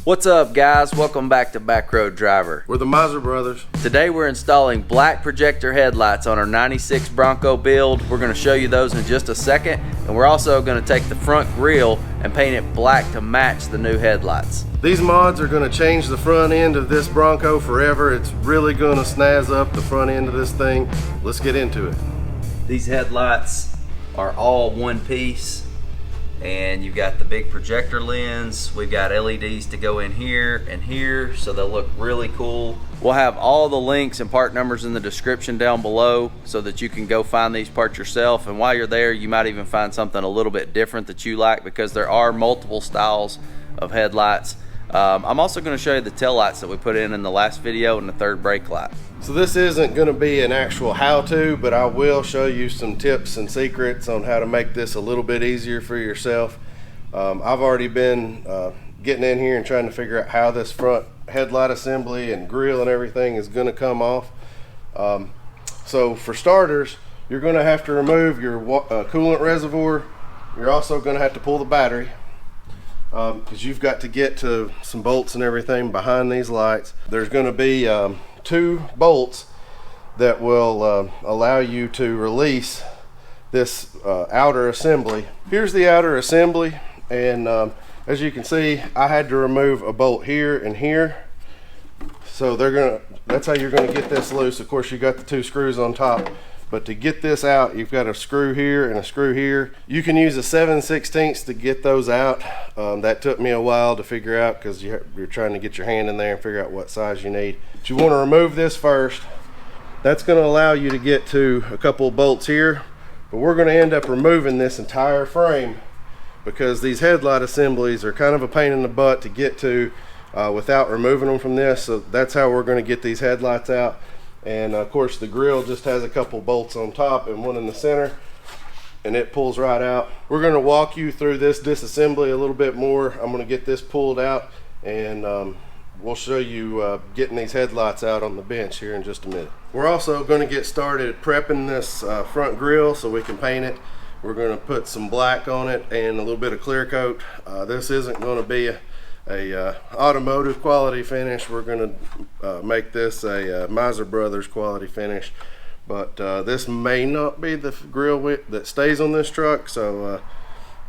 What's up, guys? Welcome back to Backroad Driver. We're the Miser Brothers. Today we're installing black projector headlights on our 96 Bronco build. We're going to show you those in just a second, and we're also going to take the front grille and paint it black to match the new headlights. These mods are going to change the front end of this Bronco forever. It's really going to snazz up the front end of this thing. Let's get into it. These headlights are all one piece, and you've got the big projector lens. We've got LEDs to go in here and here, so they'll look really cool. We'll have all the links and part numbers in the description down below so that you can go find these parts yourself, and while you're there you might even find something a little bit different that you like, because there are multiple styles of headlights. I'm also going to show you the tail lights that we put in the last video and the third brake light. So this isn't going to be an actual how-to, but I will show you some tips and secrets on how to make this a little bit easier for yourself. I've already been getting in here and trying to figure out how this front headlight assembly and grille and everything is going to come off. So for starters, you're going to have to remove your coolant reservoir. You're also going to have to pull the battery, because you've got to get to some bolts and everything behind these lights. There's going to be 2 bolts that will allow you to release this outer assembly. Here's the outer assembly, and as you can see, I had to remove a bolt here and here. So that's how you're gonna get this loose. Of course, you got the 2 screws on top, but to get this out, you've got a screw here and a screw here. You can use a 7/16 to get those out. That took me a while to figure out, because you're trying to get your hand in there and figure out what size you need. But you want to remove this first. That's going to allow you to get to a couple of bolts here, but we're going to end up removing this entire frame, because these headlight assemblies are kind of a pain in the butt to get to without removing them from this. So that's how we're going to get these headlights out. And of course the grille just has a couple bolts on top and one in the center, and it pulls right out. We're going to walk you through this disassembly a little bit more. I'm going to get this pulled out, and we'll show you getting these headlights out on the bench here in just a minute. We're also going to get started prepping this front grille so we can paint it. We're going to put some black on it and a little bit of clear coat. This isn't going to be a automotive quality finish. We're going to make this a Miser Brothers quality finish, but this may not be the grille width that stays on this truck, so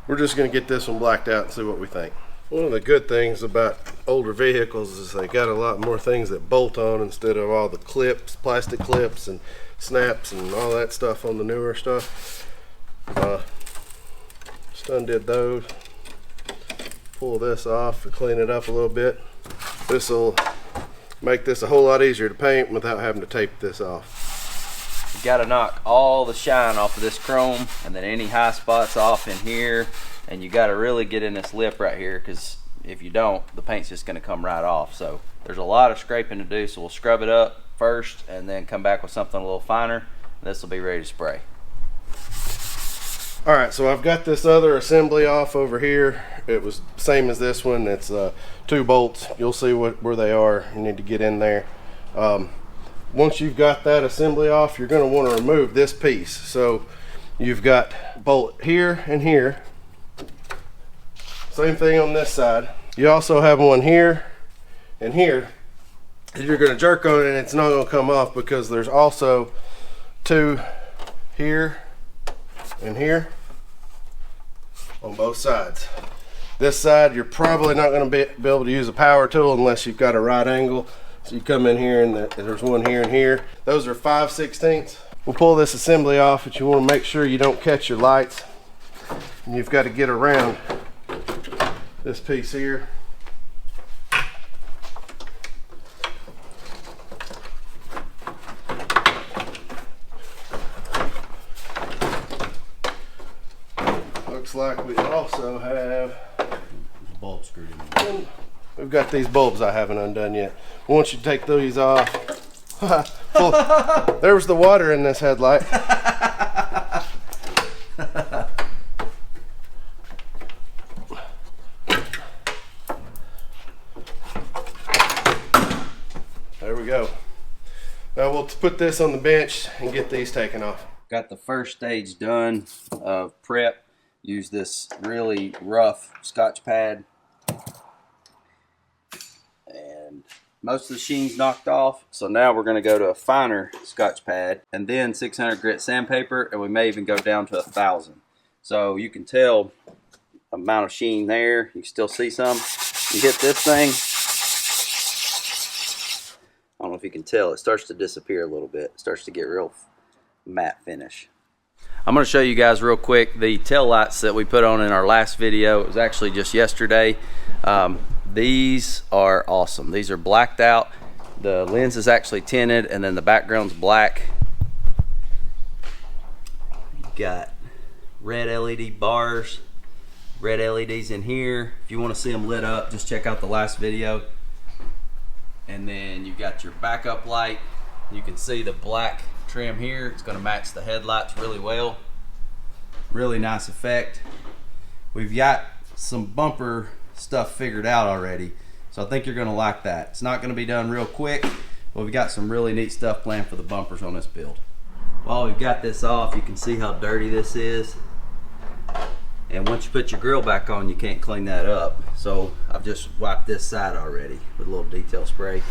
we're just going to get this one blacked out and see what we think. One of the good things about older vehicles is they got a lot more things that bolt on instead of all the clips, plastic clips and snaps and all that stuff on the newer stuff. Just undid those. Pull this off and clean it up a little bit. This will make this a whole lot easier to paint without having to tape this off. You got to knock all the shine off of this chrome, and then any high spots off in here, and you got to really get in this lip right here, because if you don't, the paint's just going to come right off. So there's a lot of scraping to do, so we'll scrub it up first and then come back with something a little finer. This will be ready to spray. All right, so I've got this other assembly off over here. It was same as this one. It's 2 bolts. You'll see where they are. You need to get in there. Once you've got that assembly off, you're going to want to remove this piece. So you've got bolt here and here. Same thing on this side. You also have one here and here. You're going to jerk on it and it's not going to come off, because there's also 2 here and here on both sides. This side, you're probably not going to be able to use a power tool unless you've got a right angle. So you come in here and there's one here and here. Those are 5/16. We'll pull this assembly off, but you want to make sure you don't catch your lights. And you've got to get around this piece here. Looks like we also have bulb screwed in. We've got these bulbs I haven't undone yet. Once you take these off, there was the water in this headlight. There we go. Now we'll put this on the bench and get these taken off. Got the first stage done of prep. Use this really rough Scotch pad. most of the sheen's knocked off, so now we're going to go to a finer Scotch pad and then 600 grit sandpaper, and we may even go down to 1,000. So you can tell amount of sheen there. You can still see some. You hit this thing, I don't know if you can tell, it starts to disappear a little bit. It starts to get real matte finish. I'm going to show you guys real quick the tail lights that we put on in our last video. It was actually just yesterday. These are awesome. These are blacked out. The lens is actually tinted, and then the background's black. You got red LED bars, red LEDs in here. If you want to see them lit up, just check out the last video. And then you got your backup light. You can see the black trim here. It's going to match the headlights really well. Really nice effect. We've got some bumper stuff figured out already, so I think you're going to like that. It's not going to be done real quick, but we've got some really neat stuff planned for the bumpers on this build. While we've got this off, you can see how dirty this is, and once you put your grill back on, you can't clean that up. So I've just wiped this side already with a little detail spray.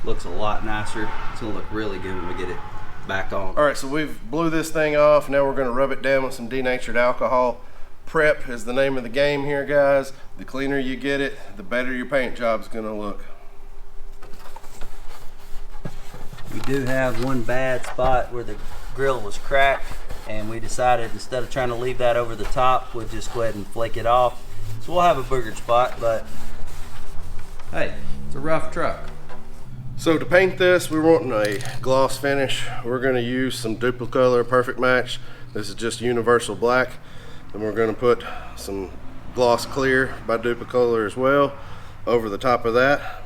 Looks a lot nicer. It's going to look really good when we get it back on. All right, so we've blew this thing off. Now we're going to rub it down with some denatured alcohol. Prep is the name of the game here, guys. The cleaner you get it, the better your paint job's gonna look. We do have one bad spot where the grill was cracked, and we decided instead of trying to leave that over the top, we'll just go ahead and flake it off. So we'll have a boogered spot, but hey, it's a rough truck. So to paint this, we're wanting a gloss finish. We're gonna use some Duplicolor Perfect Match. This is just universal black. And we're going to put some gloss clear by Duplicolor as well over the top of that.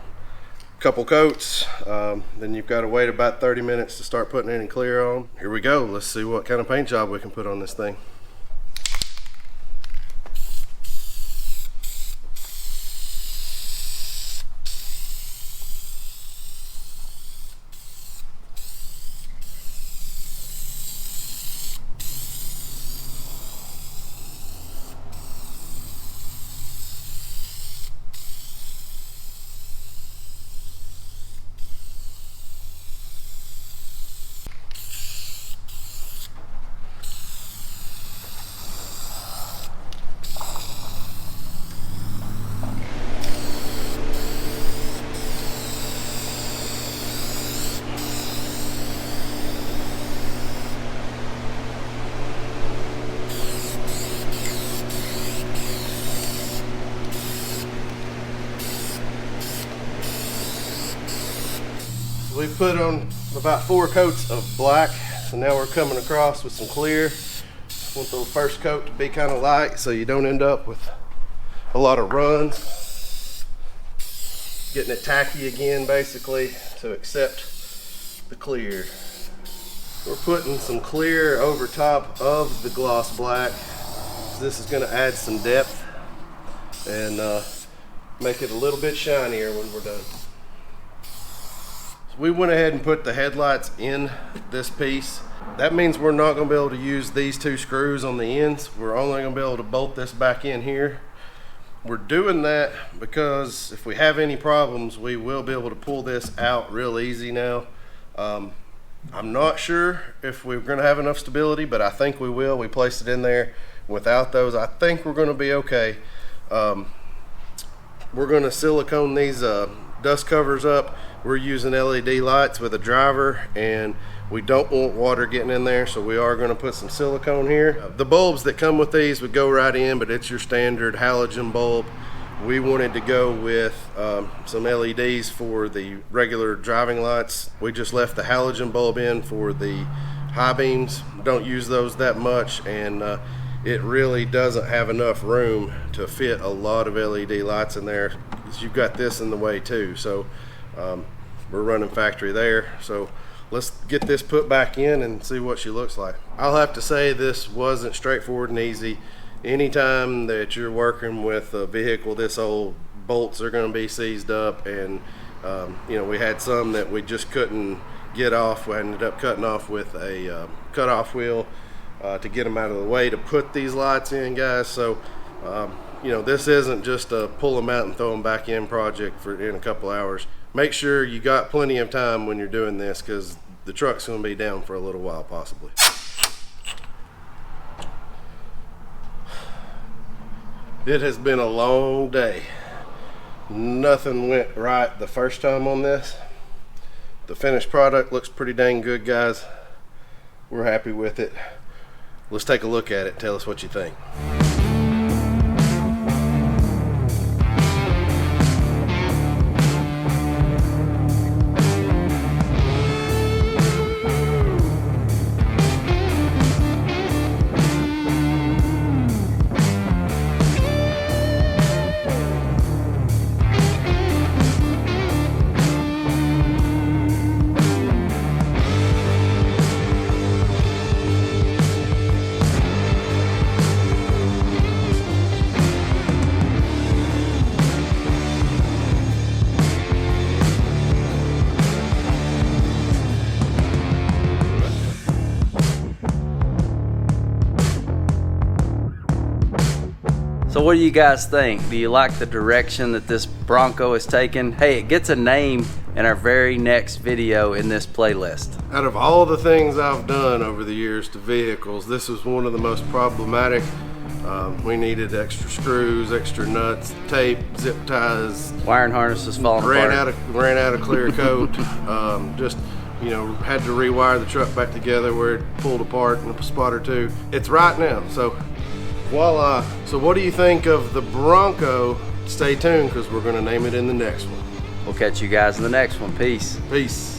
Couple coats, then you've got to wait about 30 minutes to start putting any clear on. Here we go. Let's see what kind of paint job we can put on this thing. We put on about 4 coats of black, so now we're coming across with some clear. Want the first coat to be kind of light so you don't end up with a lot of runs. Getting it tacky again basically to accept the clear. We're putting some clear over top of the gloss black. This is going to add some depth and make it a little bit shinier when we're done. So we went ahead and put the headlights in this piece. That means we're not going to be able to use these 2 screws on the ends. We're only going to be able to bolt this back in here. We're doing that because if we have any problems, we will be able to pull this out real easy now. I'm not sure if we're going to have enough stability, but I think we will. We placed it in there without those. I think we're going to be okay. We're going to silicone these dust covers up. We're using LED lights with a driver, and we don't want water getting in there, so we are going to put some silicone here. The bulbs that come with these would go right in, but it's your standard halogen bulb. We wanted to go with some LEDs for the regular driving lights. We just left the halogen bulb in for the high beams. Don't use those that much, and it really doesn't have enough room to fit a lot of LED lights in there. You've got this in the way too, so we're running factory there. So let's get this put back in and see what she looks like. I'll have to say this wasn't straightforward and easy. Anytime that you're working with a vehicle this old, bolts are going to be seized up, and you know, we had some that we just couldn't get off. We ended up cutting off with a cutoff wheel to get them out of the way to put these lights in, guys. So you know, this isn't just a pull them out and throw them back in project for in a couple hours. Make sure you got plenty of time when you're doing this, because the truck's going to be down for a little while possibly. It has been a long day. Nothing went right the first time on this. The finished product looks pretty dang good, guys. We're happy with it. Let's take a look at it. Tell us what you think. So what do you guys think? Do you like the direction that this Bronco is taking? Hey, it gets a name in our very next video in this playlist. Out of all the things I've done over the years to vehicles, this was one of the most problematic. We needed extra screws, extra nuts, tape, zip ties. Wiring harnesses falling apart. Ran out of clear coat. Just, you know, had to rewire the truck back together where it pulled apart in a spot or two. It's right now, so voila. So what do you think of the Bronco? Stay tuned, because we're going to name it in the next one. We'll catch you guys in the next one. Peace. Peace.